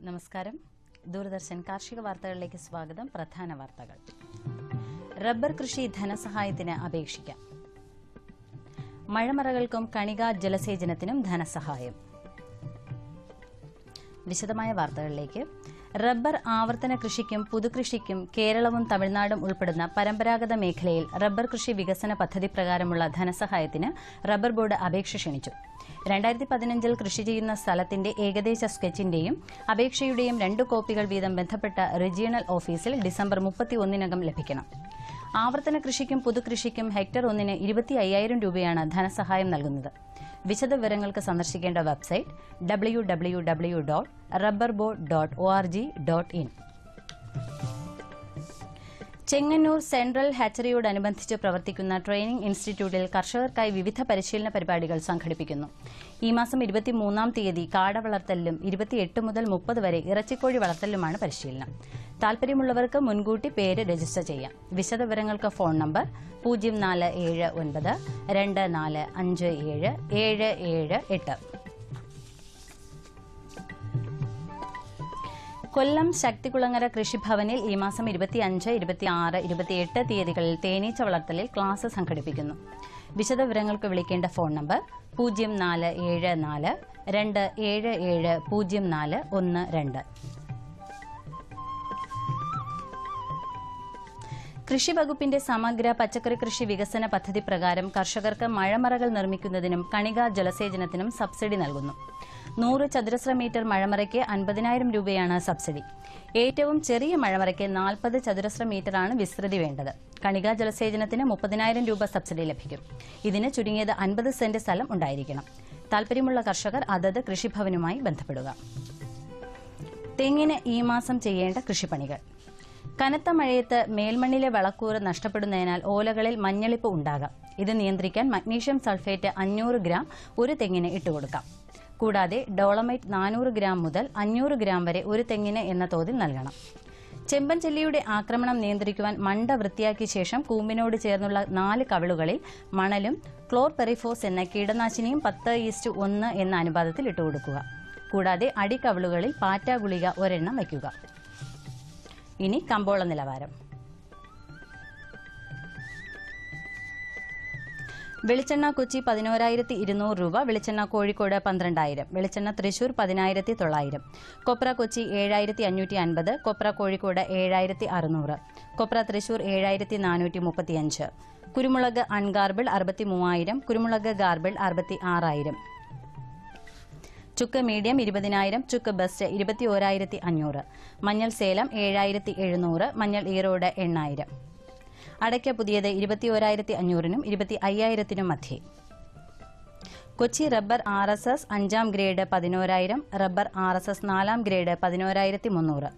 നമസ്കാരം. ദൂരദർശൻ കാർഷിക വാർത്തകളിലേക്ക് സ്വാഗതം. പ്രധാന വാർത്തകൾ. റബ്ബർ കൃഷി ധനസഹായത്തിന് അപേക്ഷിക്കാം. മഴമറകൾക്കും കണികാ ജലസേചനത്തിനും ധനസഹായം. വിശദമായ വാർത്തകളിലേക്ക്. റബ്ബർ ആവർത്തന കൃഷിക്കും പുതുകൃഷിക്കും കേരളവും തമിഴ്നാടും ഉൾപ്പെടുന്ന പരമ്പരാഗത മേഖലയിൽ റബ്ബർ കൃഷി വികസന പദ്ധതി പ്രകാരമുള്ള ധനസഹായത്തിന് റബ്ബർ ബോർഡ് അപേക്ഷ ക്ഷണിച്ചു. 2015 കൃഷി ചെയ്യുന്ന സ്ഥലത്തിന്റെ ഏകദേശ സ്കെച്ചിന്റെയും അപേക്ഷയുടെയും 2 കോപ്പികൾ വീതം ബന്ധപ്പെട്ട റീജിയണൽ ഓഫീസിൽ ഡിസംബർ 31-നകം ലഭിക്കണം. ആവർത്തന കൃഷിക്കും പുതുകൃഷിക്കും ഹെക്ടർ 1-ന് 25,000 രൂപയാണ് ധനസഹായം നൽകുന്നത്. വിശദവിവരങ്ങൾക്ക് സന്ദർശിക്കേണ്ട വെബ്സൈറ്റ് www.rubberboard.org.in. ചെങ്ങന്നൂർ സെൻട്രൽ ഹാച്ചറിയോടനുബന്ധിച്ച് പ്രവർത്തിക്കുന്ന ട്രെയിനിംഗ് ഇൻസ്റ്റിറ്റ്യൂട്ടിൽ കർഷകർക്കായി വിവിധ പരിശീലന പരിപാടികൾ സംഘടിപ്പിക്കുന്നു. ഈ മാസം 23-ാം തീയതി കാട വളർത്തലിലും 28 മുതൽ 30 വരെ ഇറച്ചിക്കോഴി വളർത്തലിലുമാണ് പരിശീലനം. താൽപര്യമുള്ളവർക്ക് മുൻകൂട്ടി പേര് രജിസ്റ്റർ ചെയ്യാം. വിശദവിവരങ്ങൾക്ക് ഫോൺ നമ്പർ 047924577778. കൊല്ലം ശക്തികുളങ്ങര കൃഷിഭവനിൽ ഈ മാസം 25, 26, 28 തീയതികളിൽ തേനീച്ച വളർത്തലിൽ ക്ലാസ് സംഘടിപ്പിക്കുന്നു. വിശദവിവരങ്ങൾക്ക് വിളിക്കേണ്ട ഫോൺ നമ്പർ 047427700412. കൃഷിവകുപ്പിന്റെ സമഗ്ര പച്ചക്കറി കൃഷി വികസന പദ്ധതി പ്രകാരം കർഷകർക്ക് മഴമറകൾ നിർമ്മിക്കുന്നതിനും കണികാ ജലസേചനത്തിനും സബ്സിഡി നൽകുന്നു. 100 ചതുരശ്ര മീറ്റർ മഴമറയ്ക്ക് 50,000 രൂപയാണ് സബ്സിഡി. ഏറ്റവും ചെറിയ മഴമറയ്ക്ക് 40 ചതുരശ്ര മീറ്ററാണ് വിസ്തൃതി വേണ്ടത്. കണികാ ജലസേചനത്തിന് 30,000 രൂപ സബ്സിഡി ലഭിക്കും. ഇതിന് ചുരുങ്ങിയത് 50 സെന്റ് സ്ഥലം ഉണ്ടായിരിക്കണം. താൽപര്യമുള്ള കർഷകർ അതത് കൃഷിഭവനുമായി ബന്ധപ്പെടുക. തെങ്ങിന് ഈ മാസം ചെയ്യേണ്ട കൃഷിപ്പണികൾ. കനത്ത മഴയത്ത് മേൽമണ്ണിലെ വളക്കൂറ് നഷ്ടപ്പെടുന്നതിനാൽ ഓലകളിൽ മഞ്ഞളിപ്പ് ഉണ്ടാകാം. ഇത് നിയന്ത്രിക്കാൻ മഗ്നീഷ്യം സൾഫേറ്റ് 500 ഗ്രാം ഒരു തെങ്ങിന് ഇട്ടുകൊടുക്കാം. കൂടാതെ ഡോളമൈറ്റ് 400 ഗ്രാം മുതൽ 500 ഗ്രാം വരെ ഒരു തെങ്ങിന് എന്ന തോതിൽ നൽകണം. ചെമ്പൻ ചെല്ലിയുടെ ആക്രമണം നിയന്ത്രിക്കുവാൻ മണ്ട വൃത്തിയാക്കിയ ശേഷം കൂമ്പിനോട് ചേർന്നുള്ള 4 കവിളുകളിൽ മണലും ക്ലോർപെറിഫോസ് എന്ന കീടനാശിനിയും 10:1 എന്ന അനുപാതത്തിൽ ഇട്ടുകൊടുക്കുക. കൂടാതെ അടിക്കവിളുകളിൽ പാറ്റ ഗുളിക ഒരെണ്ണം വയ്ക്കുക. ഇനി കമ്പോള നിലവാരം. വെളിച്ചെണ്ണ കൊച്ചി 11,200 രൂപ, വെളിച്ചെണ്ണ കോഴിക്കോട് 12,000, വെളിച്ചെണ്ണ തൃശൂർ 10,900, കൊപ്ര കൊച്ചി 7,550, കൊപ്ര കോഴിക്കോട് 7,600, കൊപ്ര തൃശൂർ 7,435, കുരുമുളക് അൺഗാർബിൾ 63,000, കുരുമുളക് ഗാർബിൾ 66,000, ചുക്ക് മീഡിയം 20,000, ചുക്ക് ബെസ്റ്റ് 21,500, മഞ്ഞൾ സേലം 7,700, മഞ്ഞൾ ഈറോഡ് 8,000, അടയ്ക്ക പുതിയത് 21,500-നും 25,000-നും മധ്യേ. Kochi rubber RSS 5-ാം grade 11,000, rubber RSS 4-ാം grade 11,300,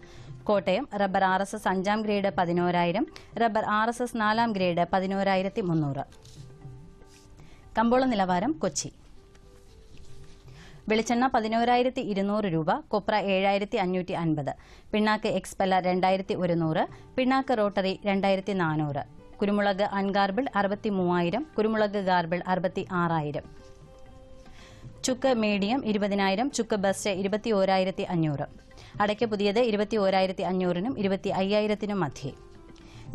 Kottayam rubber RSS 5-ാം grade 11,000, rubber RSS 4-ാം grade 11,300. കമ്പോള നിലവാരം കൊച്ചി. വെളിച്ചെണ്ണ 11,200 രൂപ, കൊപ്ര 7,550, പിണ്ണാക്ക് എക്സ്പെല്ലർ 2,100, പിണ്ണാക്ക് റോട്ടറി 2,400, കുരുമുളക് അൺഗാർബിൾ 63,000, കുരുമുളക് ഗാർബിൾ 66,000, ചുക്ക് മീഡിയം 20,000, ചുക്ക് ബെസ്റ്റ് 21,500, അടയ്ക്ക പുതിയത് 21,500-നും 25,000-നും മധ്യേ.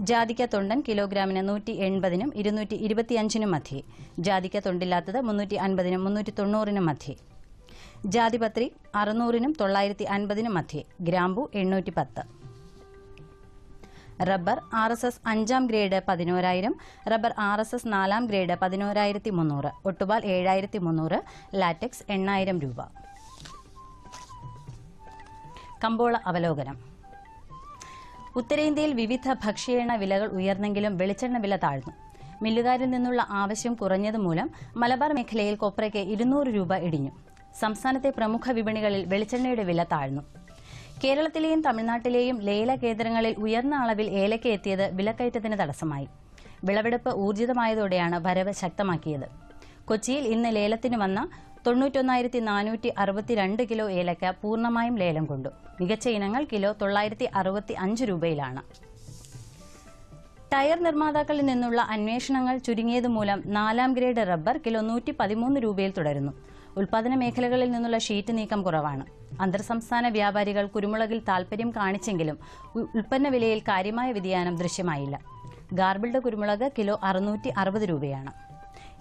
ജാതിക്ക തൊണ്ടൻ കിലോഗ്രാമിന് 180-നും 225-നും മധ്യേ. ജാതിക്ക തൊണ്ടില്ലാത്തത് 350-നും 390-നും മധ്യേ. ജാതിപത്രി 600-നും 950-നും മധ്യേ. ഗ്രാമ്പു 810. Rubber RSS 5-ാം grade 11,000, rubber RSS 4-ാം grade 11,300, ഒട്ടുപാൽ 7,300, latex 8,000 രൂപ. കമ്പോള അവലോകനം. ഉത്തരേന്ത്യയിൽ വിവിധ ഭക്ഷ്യ എണ്ണ വിലകൾ ഉയർന്നെങ്കിലും വെളിച്ചെണ്ണ വില താഴ്ന്നു. മില്ലുകാരിൽ നിന്നുള്ള ആവശ്യം കുറഞ്ഞതുമൂലം മലബാർ മേഖലയിൽ കൊപ്രയ്ക്ക് 200 രൂപ ഇടിഞ്ഞു. സംസ്ഥാനത്തെ പ്രമുഖ വിപണികളിൽ വെളിച്ചെണ്ണയുടെ വില താഴ്ന്നു. കേരളത്തിലെയും തമിഴ്നാട്ടിലെയും ലേല കേന്ദ്രങ്ങളിൽ ഉയർന്ന അളവിൽ ഏലക്ക എത്തിയത് വിലക്കയറ്റത്തിന് തടസ്സമായി. വിളവെടുപ്പ് ഊർജിതമായതോടെയാണ് വരവ് ശക്തമാക്കിയത്. കൊച്ചിയിൽ ഇന്ന് ലേലത്തിന് വന്ന 91,462 കിലോ ഏലക്ക പൂർണ്ണമായും ലേലം കൊണ്ടു. മികച്ച ഇനങ്ങൾ കിലോ 965 രൂപയിലാണ്. ടയർ നിർമ്മാതാക്കളിൽ നിന്നുള്ള അന്വേഷണങ്ങൾ ചുരുങ്ങിയതുമൂലം 4-ാം ഗ്രേഡ് റബ്ബർ കിലോ 113 രൂപയിൽ തുടരുന്നു. ഉൽപ്പാദന മേഖലകളിൽ നിന്നുള്ള ഷീറ്റ് നീക്കം കുറവാണ്. അന്തർസംസ്ഥാന വ്യാപാരികൾ കുരുമുളകിൽ താൽപര്യം കാണിച്ചെങ്കിലും ഉൽപ്പന്ന വിലയിൽ കാര്യമായ വ്യതിയാനം ദൃശ്യമായില്ല. ഗാർബിൾഡ് കുരുമുളക് കിലോ 660 രൂപയാണ്.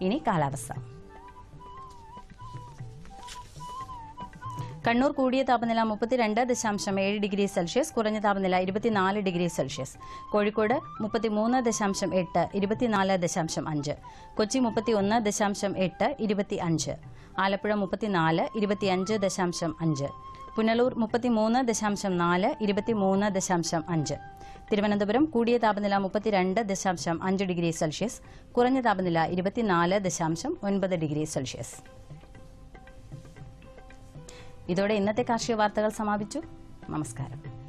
ഇനി കാലാവസ്ഥ. കണ്ണൂർ കൂടിയ താപനില 32.7 ഡിഗ്രി സെൽഷ്യസ്, കുറഞ്ഞ താപനില 24 ഡിഗ്രി സെൽഷ്യസ്. കോഴിക്കോട് 33.8, 24.5. കൊച്ചി 31.8, 25. ആലപ്പുഴ 34, 25.5. പുനലൂർ 33.4, 23.5. തിരുവനന്തപുരം കൂടിയ താപനില 32.5 ഡിഗ്രി സെൽഷ്യസ്, കുറഞ്ഞ താപനില 24.9 ഡിഗ്രി സെൽഷ്യസ്. ഇതോടെ ഇന്നത്തെ കാർഷിക വാർത്തകൾ സമാപിച്ചു. നമസ്കാരം.